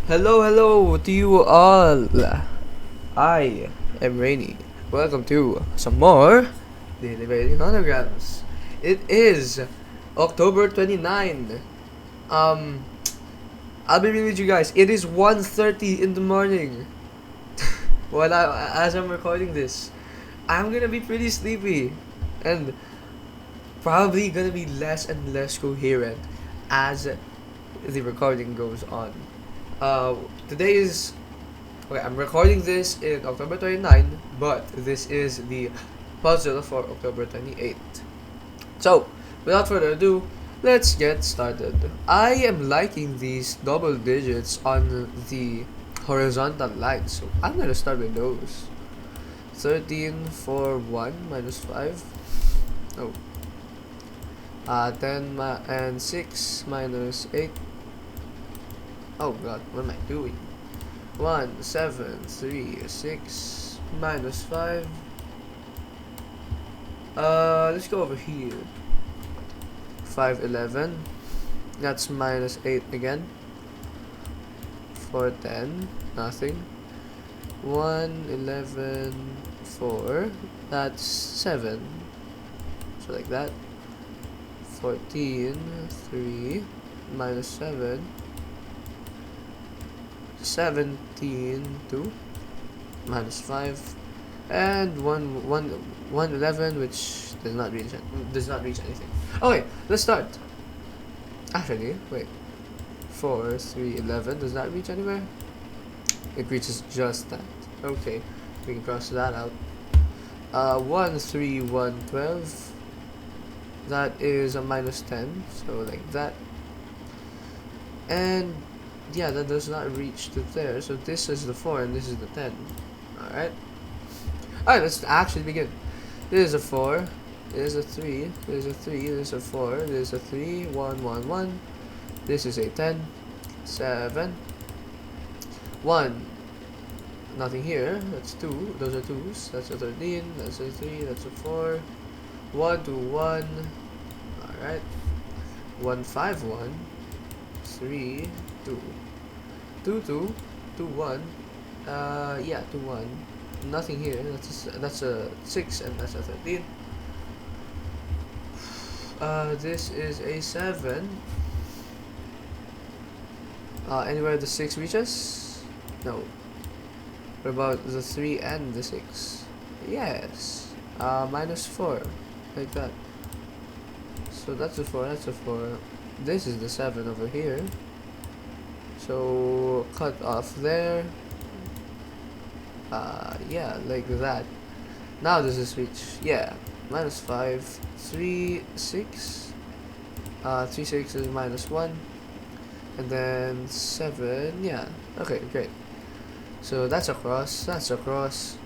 Hello, hello to you all. I am Rainy. Welcome to some more Daily Nonograms. It is October 29. Um, I'll be real with you guys. It is 1:30 in the morning. As I'm recording this, I'm gonna be pretty sleepy and probably gonna be less and less coherent as the recording goes on. Uh, Today is Okay, I'm recording this in October 29, but this is the puzzle for October 28th. So, without further ado, let's get started. I am liking these double digits on the horizontal line, so I'm gonna start with those. 13 for 1 minus 5. Oh. 10 and 6 minus 8. Oh god, what am I doing? 1, 7, 3, 6, minus 5. Let's go over here. 5, 11. That's minus 8 again. 4, 10. Nothing. 1, 11, 4. That's 7. So like that. 14, 3, minus 7. 17, 2, minus 5, and 11, which does not reach anything. Okay, let's start. Actually, wait. 4, 3, 11 does not reach anywhere. It reaches just that. Okay, we can cross that out. 1, 3, 1, 12. That is a minus 10, so like that. And yeah, that does not reach to there. So this is the 4 and this is the 10. Alright. Alright, let's actually begin. This is a 4. This is a 3. This is a 3. This is a 4. This is a 3. 1, 1, 1. This is a 10. 7. 1. Nothing here. That's 2. Those are 2s. That's a 13. That's a 3. That's a 4. 1, 2, 1. Alright. 1, 5, 1. 3, 2. 2, 2. 2, 1. Yeah, 2, 1. Nothing here. That's a 6 and that's a 13. This is a 7. Anywhere the 6 reaches? No. What about the 3 and the 6? Yes. Minus 4. Like that. So that's a 4, that's a 4. This is the 7 over here. So cut off there. Yeah, like that. Now this is reach. Yeah. Minus 5. 3, 6. 3, 6 is minus 1. And then 7. Yeah. Okay, great. So that's a cross. That's a cross.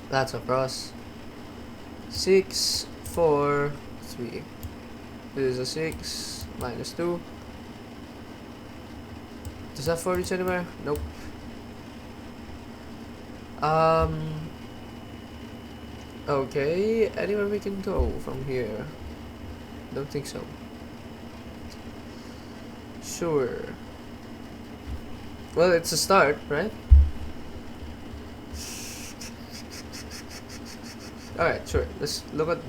That's a cross. 6, 4, 3. This is a 6. Minus 2. Does that 4 reach anywhere? Nope. Okay, anywhere we can go from here? Don't think so. Sure. Well, it's a start, right? Alright, sure. Let's look at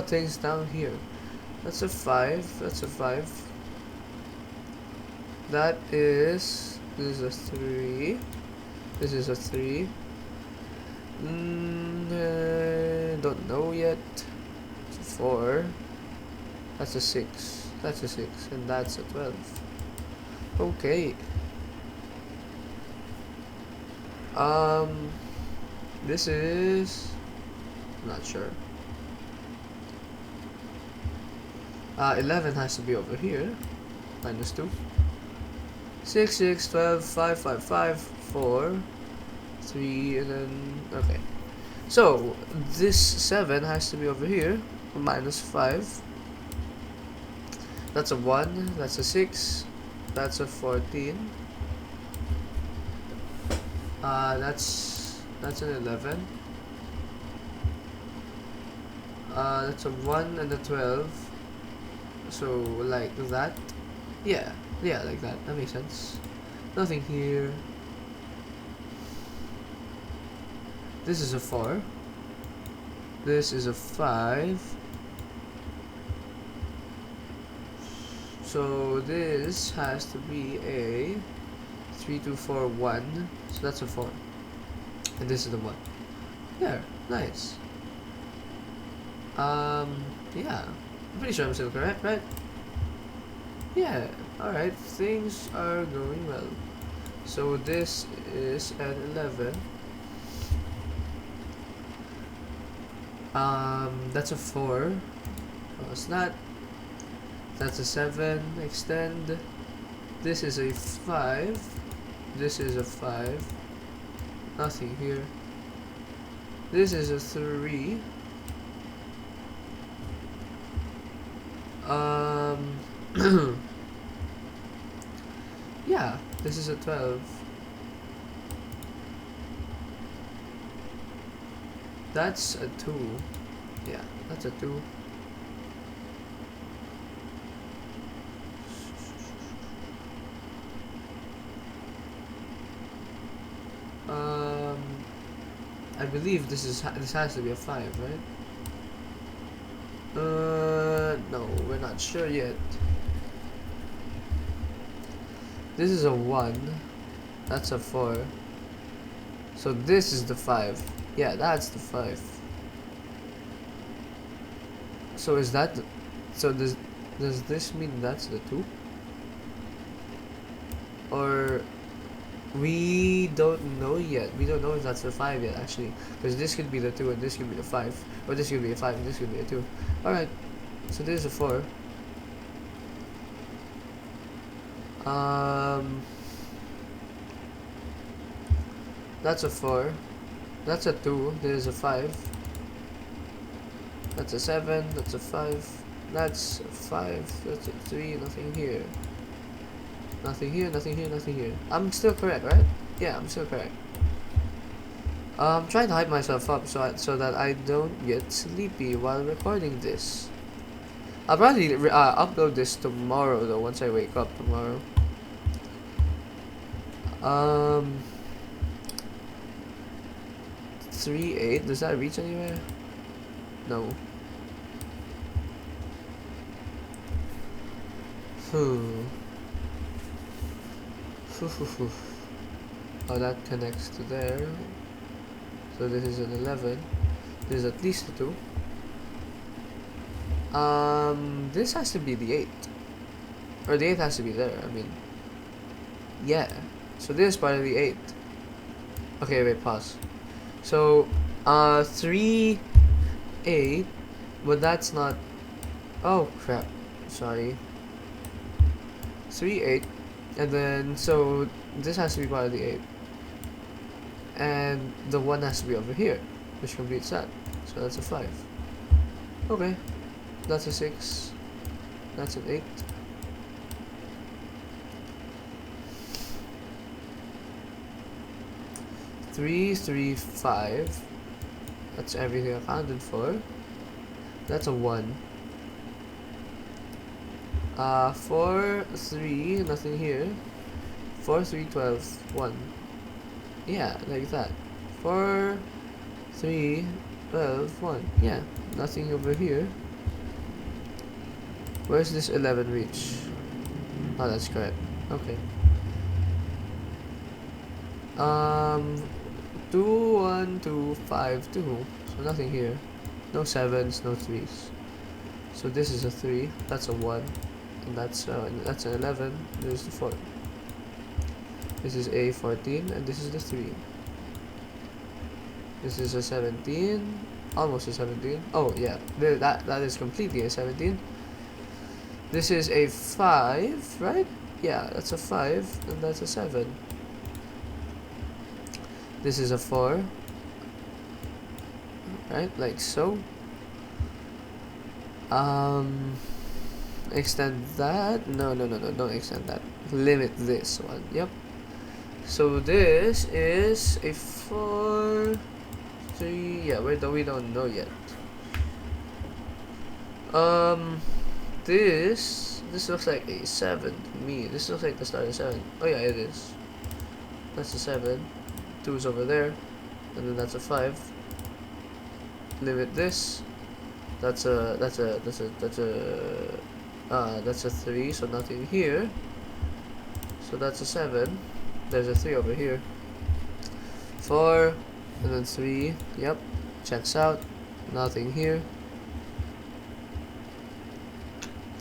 things down here. That's a 5. That's a 5. This is a 3. This is a 3. Don't know yet. It's a 4. That's a 6. That's a 6. And that's a 12. Okay. This is... not sure. 11 has to be over here. Minus 2. 6, 6, 12, 5, 5, 5, 4, 3, and then... okay. So, this 7 has to be over here. Minus 5. That's a 1. That's a 6. That's a 14. That's an 11. That's a 1 and a 12. So, like that. Yeah, like that. That makes sense. Nothing here. This is a 4. This is a 5. So this has to be a 3, 2, 4, 1. So that's a 4. And this is the 1. There, nice. Yeah. I'm pretty sure I'm still correct, right? Yeah, alright. Things are going well. So this is an 11. That's a 4. Oh, it's not. That's a 7. Extend. This is a 5. This is a 5. Nothing here. This is a 3. Yeah, this is a 12. That's a 2. Yeah, that's a 2. I believe this has to be a 5, right? No, we're not sure yet. This is a 1. That's a 4. So this is the 5. Yeah, that's the 5. So is that so does this mean that's the 2? Or we don't know yet. We don't know if that's the 5 yet, actually, because this could be the 2 and this could be the 5, or this could be a 5 and this could be a 2. Alright, so this is a 4. That's a 4. That's a 2. There's a 5. That's a 7. That's a 5. That's a 5. That's a 3. Nothing here. Nothing here. Nothing here. Nothing here. I'm still correct, right? Yeah, I'm still correct. I'm trying to hype myself up so that I don't get sleepy while recording this. I'll probably upload this tomorrow though, once I wake up tomorrow. 3, 8. Does that reach anywhere? No. Oh, that connects to there. So this is an 11. This is at least a 2. This has to be the 8. Or the 8 has to be there, I mean. Yeah. So this is part of the 8. Okay, wait, pause. So, 3, 8. But that's not. Oh, crap. Sorry. 3, 8. And then, so this has to be part of the 8. And the 1 has to be over here, which completes that. So that's a 5. Okay. That's a 6. That's an 8. Three, 3, 5. That's everything accounted for. That's a 1. 4, 3, nothing here. 4, 3, 12, 1. Yeah, like that. 4, 3, 12, 1. Yeah, nothing over here. Where's this 11 reach? Oh, that's correct. Okay. 2, 1, 2, 5, 2. So nothing here. No 7s, no 3s. So this is a 3. That's a 1. And that's an 11. There's the 4. This is a 14, and this is the 3. This is a 17, almost a 17. Oh yeah, that is completely a 17. This is a 5, right? Yeah, that's a 5, and that's a 7. This is a 4, right? Like so. Extend that. No, don't extend that. Limit this one. Yep. So this is a 4, 3. Yeah, we don't know yet. This looks like a 7 to me. This looks like the start of 7. Oh yeah, it is. That's a 7. 2 is over there. And then that's a 5. Limit this. That's a 3, so nothing here. So that's a 7. There's a 3 over here. 4 and then 3. Yep. Checks out. Nothing here.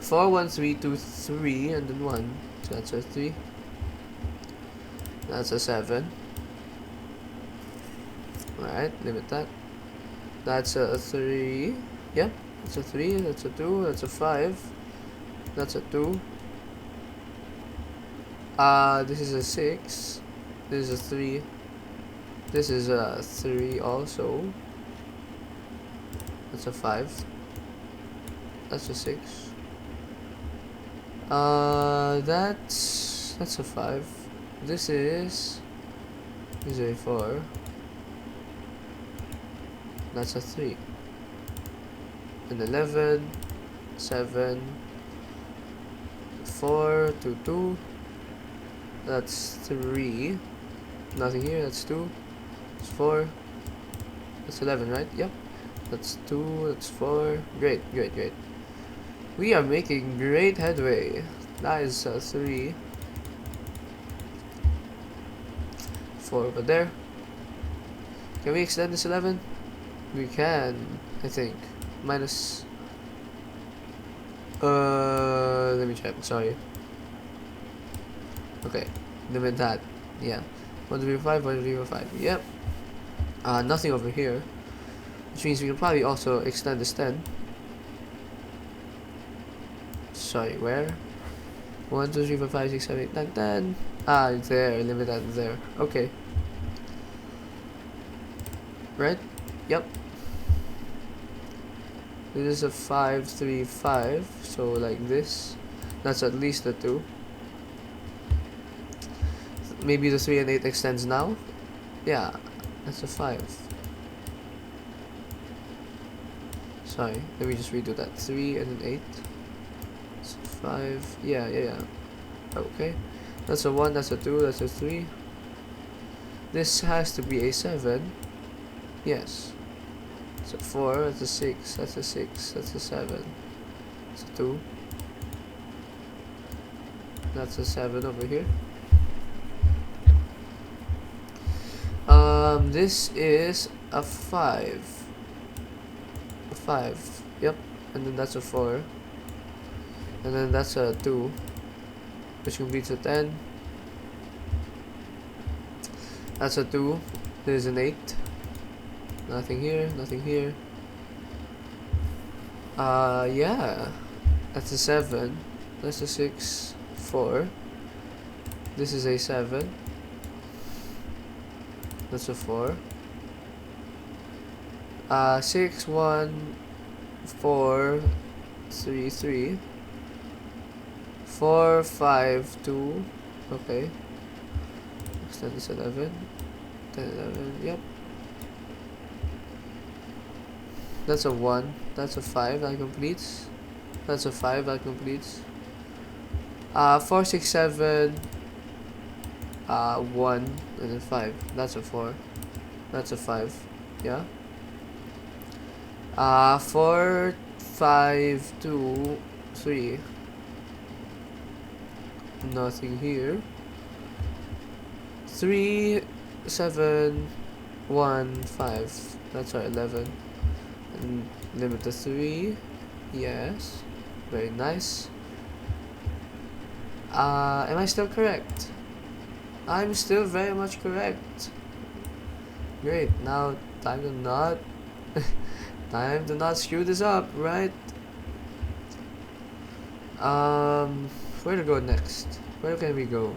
4, 1, 3, 2, 3, and then 1. So that's a 3. That's a 7. Alright, limit that. That's a 3. Yep, that's a 3. That's a 2. That's a 5. That's a 2. This is a 6. This is a 3. This is a 3 also. That's a 5. That's a 6. That's a 5. This is a 4. That's a 3. And 11, 7, 4, 2, 2. That's 3. Nothing here. That's 2. That's 4. That's 11, right? Yep. That's 2. That's 4. Great, great, great. We are making great headway. That is 3. 4 over there. Can we extend this 11? We can, I think. Minus. Let me check. Sorry. Okay. Limit that. Yeah. 1, 2, 3, 5. 1, 2, 3, 4, 5. Yep. Nothing over here. Which means we can probably also extend this 10. Sorry, where? 1, 2, 3, 4, 5, 6, 7, 8, 9, 10. It's there. Limit that there. Okay. Right? Yep. This is a 5, 3, 5. So like this. That's at least a 2. Maybe the 3 and 8 extends now. Yeah. That's a 5. Sorry. Let me just redo that. 3 and an 8. 5. Yeah. Okay. That's a 1, that's a 2, that's a 3. This has to be a 7. Yes. It's a 4, that's a 6, that's a 6, that's a 7. It's a 2. That's a 7 over here. This is a 5. A 5. Yep. And then that's a 4. And then that's a 2, which completes a 10. That's a 2. There's an 8. Nothing here, nothing here. Yeah. That's a 7. That's a 6, 4. This is a 7. That's a 4. 6, 1, 4, 3, 3. 4, 5, 2. Okay. Extend this 11. 10, 11. Yep. That's a 1. That's a 5. That completes. That's a 5. That completes. 4, 6, 7. 1 and then 5. That's a 4. That's a 5. Yeah. 4, 5, 2, 3. Nothing here. 3, 7, 1, 5. That's our 11. And limit to 3. Yes. Very nice. Am I still correct? I'm still very much correct. Great. Now time to not time to not screw this up, right? Where to go next? Where can we go?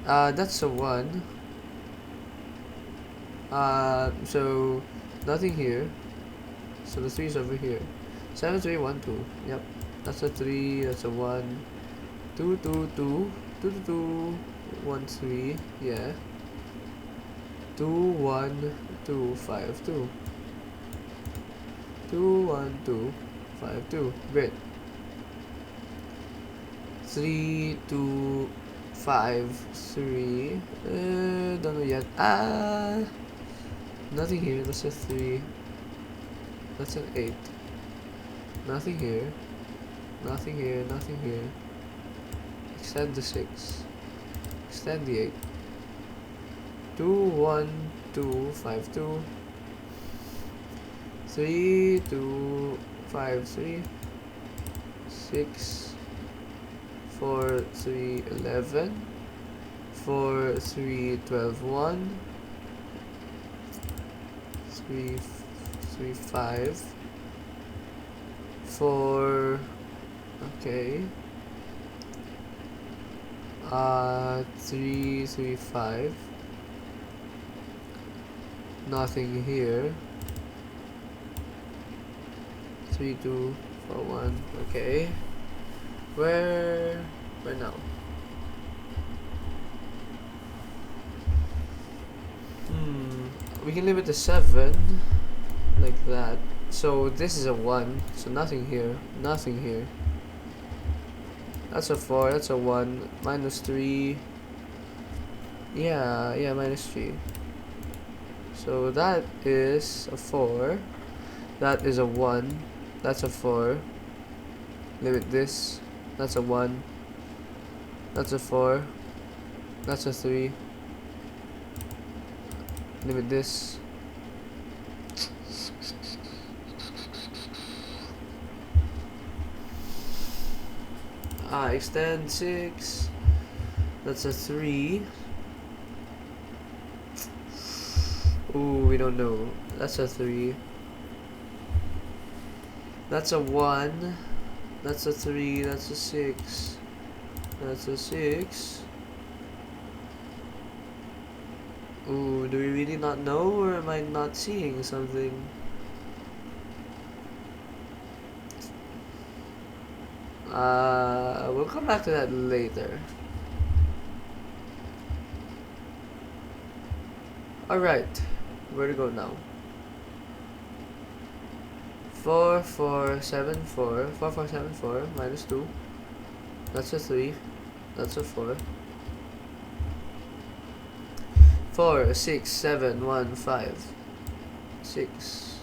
That's a 1. So nothing here. So the 3 is over here. 7, 3, 1, 2. Yep. That's a 3. That's a 1. 2, 2, 2. 2, 2, 2. 1, 3. Yeah. 2, 1, 2, 5, 2. 2, 1, 2, 5, 2. Great. 3, 2, 5, 3. Don't know yet. Nothing here. That's a 3. That's an 8. Nothing here. Nothing here. Nothing here. Extend the 6. Extend the 8. 2, 1, 2, 5, 2. 3, 2, 5, 3. 6, 4, 3, 11. 4, 3, 12, 1. 3, 3, 5. 4. Okay. 3, 3, 5. Nothing here. 3, 2, 4, 1. Okay. Where now? We can leave it to 7, like that. So this is a 1. So nothing here. Nothing here. That's a 4. That's a 1. Minus 3. Yeah, minus 3. So that is a 4. That is a 1. That's a 4. Limit this. That's a 1. That's a 4. That's a 3. Limit this. Extend 6. That's a 3. Ooh, we don't know. That's a 3. That's a 1. That's a 3. That's a 6. That's a 6. Ooh, do we really not know, or am I not seeing something? We'll come back to that later. Alright, where to go now? 4, 4, 7, 4. 4, 4, 7, 4. Minus 2. That's a 3. That's a 4. 4, 6, 7, 1, 5. 6.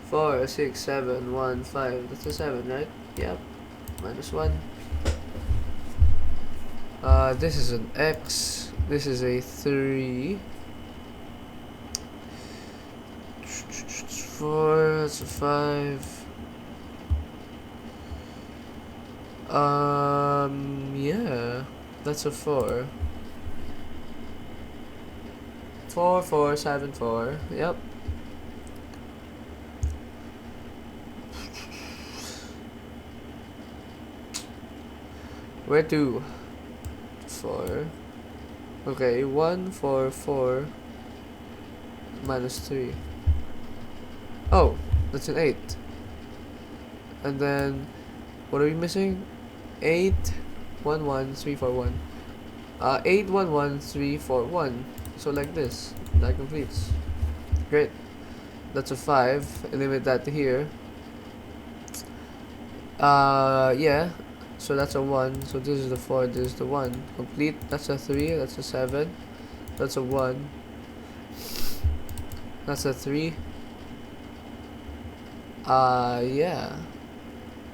4, 6, 7, 1, 5. That's a 7, right? Yep. Minus 1. This is an X. This is a 3. 4. That's a 5. Yeah. That's a 4. 4, 4, 7, 4. Yep. Where to? 4. Okay, 1, 4, 4. Minus 3. Oh, that's an 8. And then, what are we missing? 8, 1, 1, 3, 4, 1. 8, 1, 1, 3, 4, 1. So like this. That completes. Great. That's a 5. Limit that to here. Yeah. So that's a 1. So this is the 4. This is the 1. Complete. That's a 3. That's a 7. That's a 1. That's a 3. Yeah.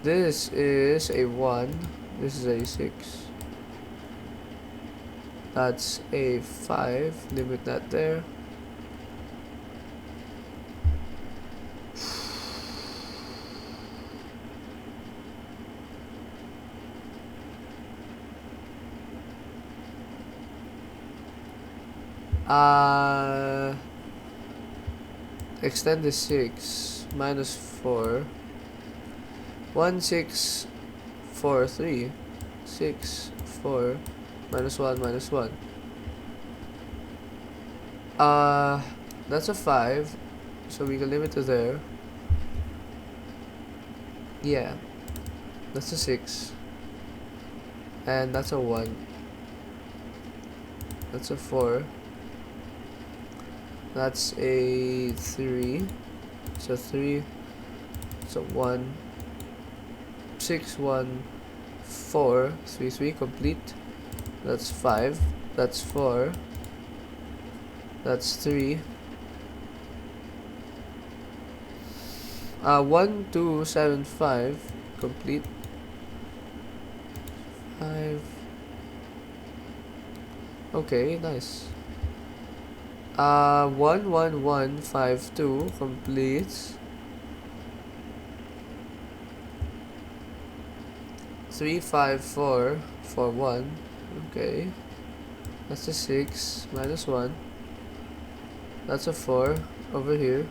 This is a 1. This is a 6. That's a 5. Limit that there. Extend the 6. Minus 4. 1, 6, 4, 3. 6, 4. Minus 1, minus 1. That's a 5. So we can limit to there. Yeah. That's a 6. And that's a 1. That's a 4. That's a 3. It's a 3. It's a 1. 6, 1, 4. 3, 3. Complete. That's 5. That's 4. That's 3. 1, 2, 7, 5. Complete. 5. Okay, nice. 1, 1, 1, 5, 2. Complete. 3, 5, 4, 4, 1. Okay. That's a 6. Minus 1. That's a 4. Over here.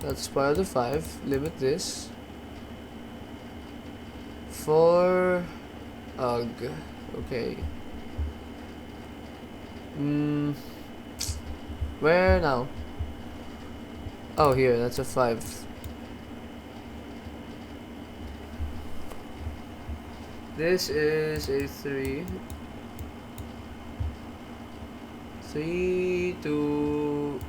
That's part of the 5. Limit this. 4. Ugh. Okay. Where now? Oh, here. That's a 5. This is a 3. 3, 2,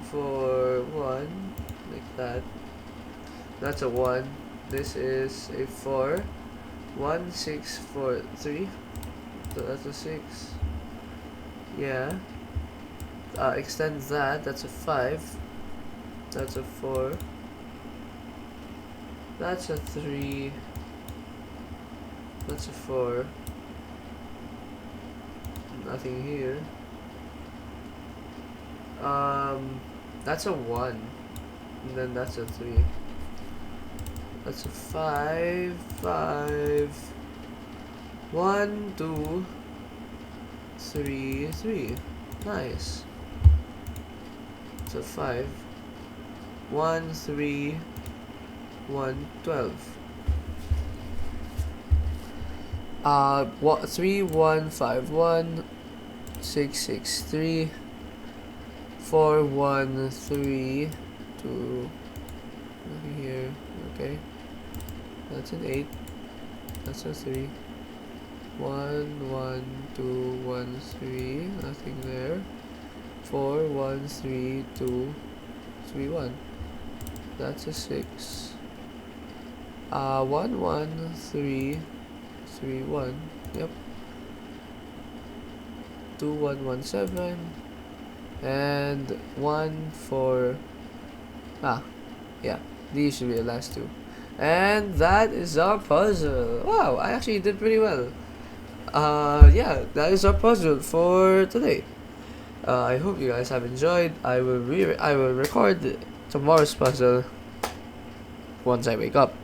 4, 1. Like that. That's a 1. This is a 4. 1, 6, 4, 3. So that's a 6. Yeah. Extend that. That's a 5. That's a 4. That's a 3. That's a 4. Nothing here. That's a 1. And then that's a 3. That's a 5. 5. 1, 2, 3, 3. Nice. It's a 5. 1, 3, 1, 12. 3, 1, 5, 1, 6, 6, 3, 4, 1, 3, 2. Nothing here. Okay. That's an 8. That's a 3. 1, 1, 2, 1, 3. Nothing there. 4, 1, 3, 2, 3, 1. That's a 6. 1, 1, 3, 3, 1. Yep. 2, 1, 1, 7. And 1, 4. Yeah. These should be the last two. And that is our puzzle. Wow, I actually did pretty well. Yeah, that is our puzzle for today. I hope you guys have enjoyed. I will record tomorrow's puzzle once I wake up.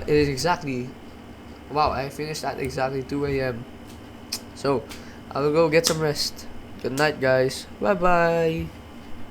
It is exactly, wow, I finished at exactly 2 a.m. So I will go get some rest. Good night, guys. Bye bye.